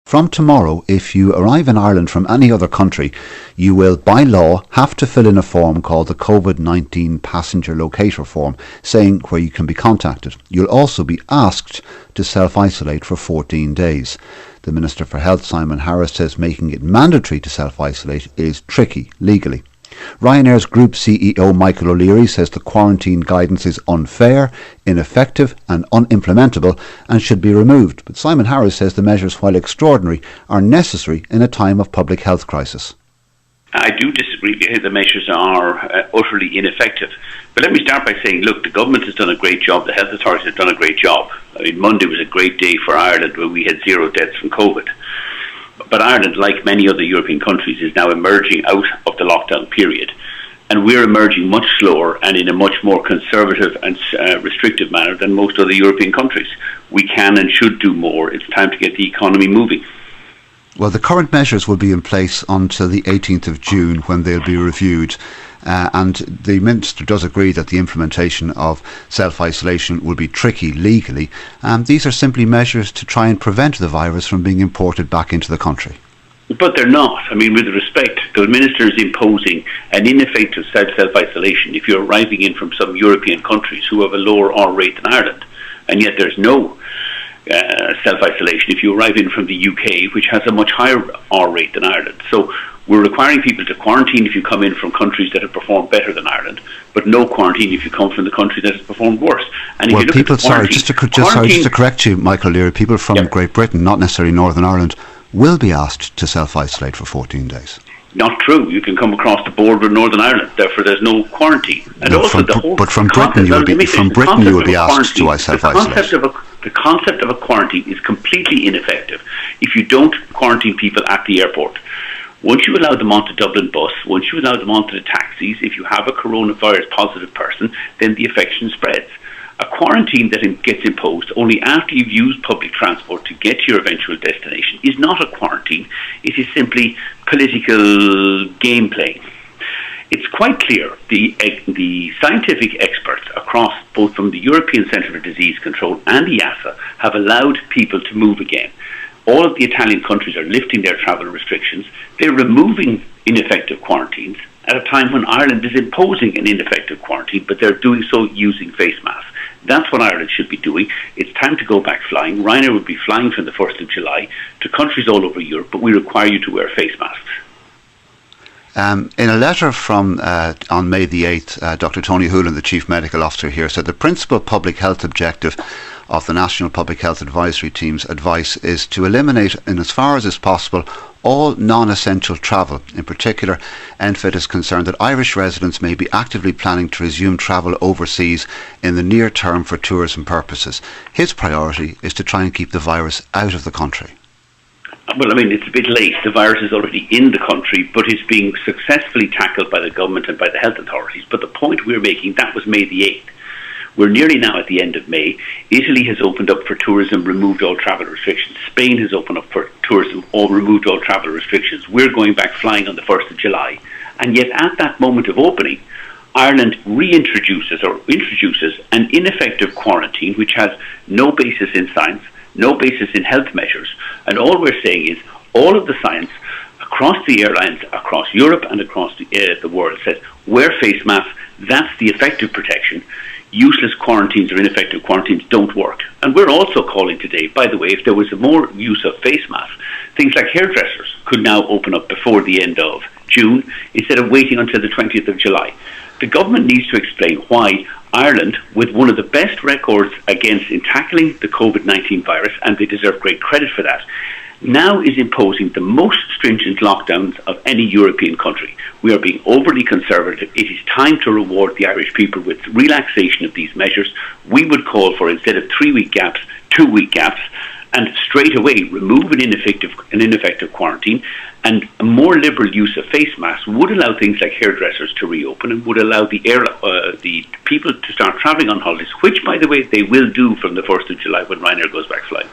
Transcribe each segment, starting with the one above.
From tomorrow, if you arrive in Ireland from any other country, you will, by law, have to fill in a form called the COVID-19 Passenger Locator Form, saying where you can be contacted. You'll also be asked to self-isolate for 14 days. The Minister for Health, Simon Harris, says making it mandatory to self-isolate is tricky legally. Ryanair's Group CEO Michael O'Leary says the quarantine guidance is unfair, ineffective and unimplementable and should be removed. But Simon Harris says the measures, while extraordinary, are necessary in a time of public health crisis. I do disagree because the measures are utterly ineffective. But let me start by saying, look, the government has done a great job, the health authorities have done a great job. I mean, Monday was a great day for Ireland where we had 0 deaths from COVID. But Ireland, like many other European countries, is now emerging out of the lockdown period. And we're emerging much slower and in a much more conservative and restrictive manner than most other European countries. We can and should do more. It's time to get the economy moving. Well, the current measures will be in place until the 18th of June when they'll be reviewed. And the Minister does agree that the implementation of self-isolation will be tricky legally. These are simply measures to try and prevent the virus from being imported back into the country. But they're not. I mean, with respect, the Minister is imposing an ineffective self-isolation if you're arriving in from some European countries who have a lower R rate than Ireland. And yet there's no self-isolation if you arrive in from the UK, which has a much higher R rate than Ireland. So we're requiring people to quarantine if you come in from countries that have performed better than Ireland, but no quarantine if you come from the country that has performed worse. And well, people, just to correct you, Michael Leary, people from Great Britain, not necessarily Northern Ireland, will be asked to self-isolate for 14 days. Not true. You can come across the border with Northern Ireland, therefore there's no quarantine. And no, also but from Britain you will be asked to self-isolate. The concept of a quarantine is completely ineffective if you don't quarantine people at the airport. Once you allow them onto Dublin bus, once you allow them onto the taxis, if you have a coronavirus positive person, then the infection spreads. A quarantine that gets imposed only after you've used public transport to get to your eventual destination is not a quarantine. It is simply political game playing. It's quite clear the scientific experts across both from the European Centre for Disease Control and the EASA have allowed people to move again. All of the Italian countries are lifting their travel restrictions. They're removing ineffective quarantines at a time when Ireland is imposing an ineffective quarantine, but they're doing so using face masks. That's what Ireland should be doing. It's time to go back flying. Ryanair will be flying from the 1st of July to countries all over Europe, but we require you to wear face masks. In a letter from on May the 8th, Dr. Tony Hoolan, the Chief Medical Officer here, said the principal public health objective of the National Public Health Advisory Team's advice is to eliminate, in as far as is possible, all non-essential travel. In particular, NPHET is concerned that Irish residents may be actively planning to resume travel overseas in the near term for tourism purposes. His priority is to try and keep the virus out of the country. Well, I mean, it's a bit late. The virus is already in the country, but it's being successfully tackled by the government and by the health authorities. But the point we're making, that was May the 8th. We're nearly now at the end of May. Italy has opened up for tourism, removed all travel restrictions. Spain has opened up for tourism, removed all travel restrictions. We're going back flying on the 1st of July. And yet at that moment of opening, Ireland introduces an ineffective quarantine which has no basis in science, no basis in health measures. And all we're saying is all of the science across the airlines, across Europe and across the world says wear face masks. That's the effective protection. Useless quarantines or ineffective quarantines don't work. And we're also calling today, by the way, if there was more use of face masks, things like hairdressers could now open up before the end of June instead of waiting until the 20th of July. The government needs to explain why Ireland, with one of the best records in tackling the COVID-19 virus, and they deserve great credit for that, now is imposing the most stringent lockdowns of any European country. We are being overly conservative. It is time to reward the Irish people with relaxation of these measures. We would call for, instead of 3-week gaps, 2-week gaps, and straight away remove an ineffective quarantine. And a more liberal use of face masks would allow things like hairdressers to reopen and would allow the people to start travelling on holidays, which, by the way, they will do from the 1st of July when Ryanair goes back flying.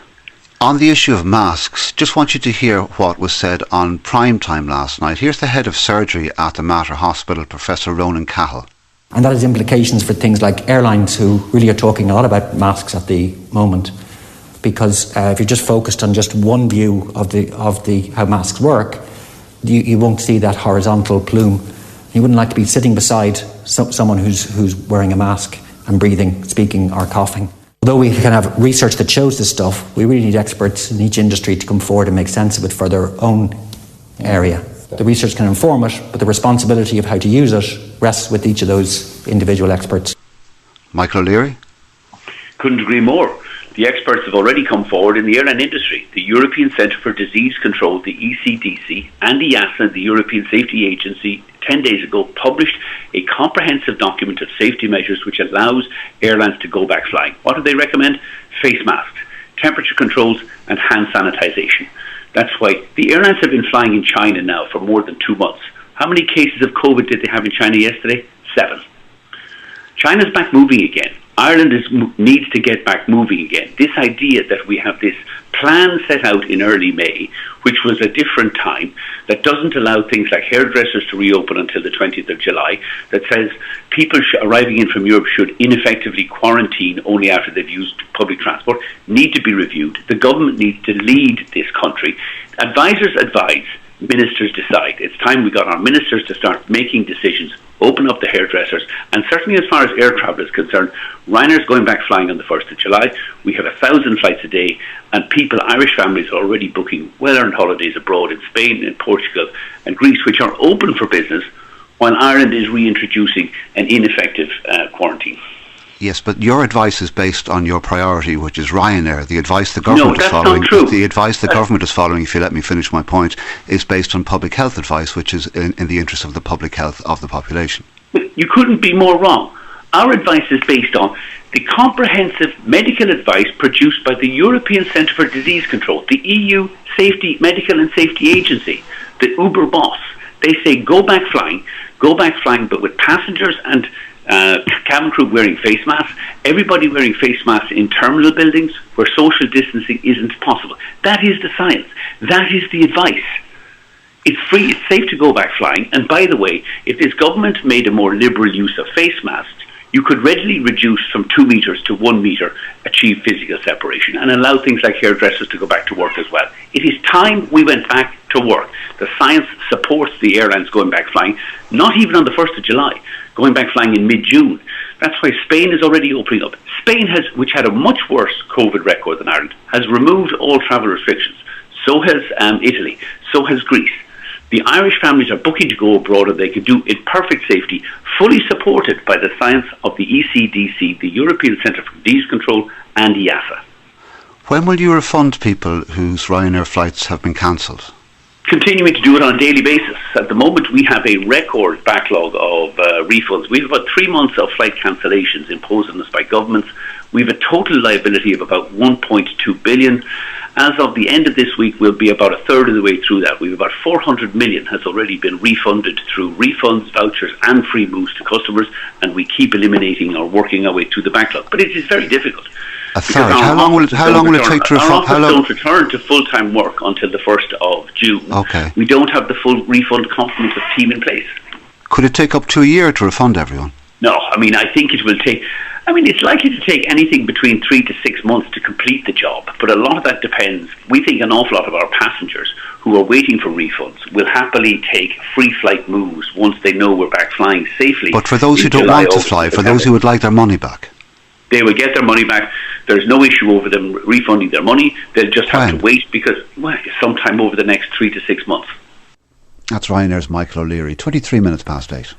On the issue of masks, just want you to hear what was said on Prime Time last night. Here's the head of surgery at the Mater Hospital, Professor Ronan Cahill. And that has implications for things like airlines, who really are talking a lot about masks at the moment, because if you're just focused on just one view of the how masks work, you won't see that horizontal plume. You wouldn't like to be sitting beside someone who's wearing a mask and breathing, speaking or coughing. Although we can have research that shows this stuff, we really need experts in each industry to come forward and make sense of it for their own area. The research can inform it, but the responsibility of how to use it rests with each of those individual experts. Michael O'Leary? Couldn't agree more. The experts have already come forward in the airline industry. The European Centre for Disease Control, the ECDC, and EASA, the European Safety Agency, 10 days ago published a comprehensive document of safety measures which allows airlines to go back flying. What do they recommend? Face masks, temperature controls, and hand sanitisation. That's why the airlines have been flying in China now for more than 2 months. How many cases of COVID did they have in China yesterday? 7. China's back moving again. Ireland needs to get back moving again. This idea that we have this plan set out in early May, which was a different time, that doesn't allow things like hairdressers to reopen until the 20th of July, that says people arriving in from Europe should ineffectively quarantine only after they've used public transport, need to be reviewed. The government needs to lead this country. Advisors advise, ministers decide. It's time we got our ministers to start making decisions, open up the hairdressers, and certainly as far as air travel is concerned, Ryanair's going back flying on the 1st of July. We have 1,000 flights a day, and people, Irish families, are already booking well-earned holidays abroad in Spain and Portugal and Greece, which are open for business, while Ireland is reintroducing an ineffective quarantine. Yes, but your advice is based on your priority, which is Ryanair. The advice the government is following, not true. The advice the government is following, if you let me finish my point, is based on public health advice, which is in the interest of the public health of the population. You couldn't be more wrong. Our advice is based on the comprehensive medical advice produced by the European Centre for Disease Control, the EU Medical and Safety Agency, the Uber boss. They say go back flying, but with passengers and cabin crew wearing face masks, everybody wearing face masks in terminal buildings where social distancing isn't possible. That is the science. That is the advice. It's free, it's safe to go back flying. And by the way, if this government made a more liberal use of face masks, you could readily reduce from 2 metres to 1 metre, achieve physical separation, and allow things like hairdressers to go back to work as well. It is time we went back to work. The science supports the airlines going back flying, not even on the 1st of July, going back flying in mid-June. That's why Spain is already opening up. Spain, which had a much worse COVID record than Ireland, has removed all travel restrictions. So has Italy. So has Greece. The Irish families are booking to go abroad, and they can do in perfect safety, fully supported by the science of the ECDC, the European Centre for Disease Control, and EASA. When will you refund people whose Ryanair flights have been cancelled? Continuing to do it on a daily basis. At the moment, we have a record backlog of refunds. We have about 3 months of flight cancellations imposed on us by governments. We have a total liability of about 1.2 billion. As of the end of this week, we'll be about a third of the way through that. We have about 400 million has already been refunded through refunds, vouchers, and free moves to customers, and we keep eliminating or working our way through the backlog. But it is very difficult. A third. How long will it take to refund? Our office don't return to full-time work until the 1st of June. Okay. We don't have the full refund complement of team in place. Could it take up to a year to refund everyone? No, I think it will take... it's likely to take anything between 3 to 6 months to complete the job, but a lot of that depends. We think an awful lot of our passengers who are waiting for refunds will happily take free flight moves once they know we're back flying safely. But for those who don't want to fly, for those who would like their money back? They will get their money back. There's no issue over them refunding their money. They'll just have to wait because, sometime over the next 3 to 6 months. That's Ryanair's Michael O'Leary, 23 minutes past 8.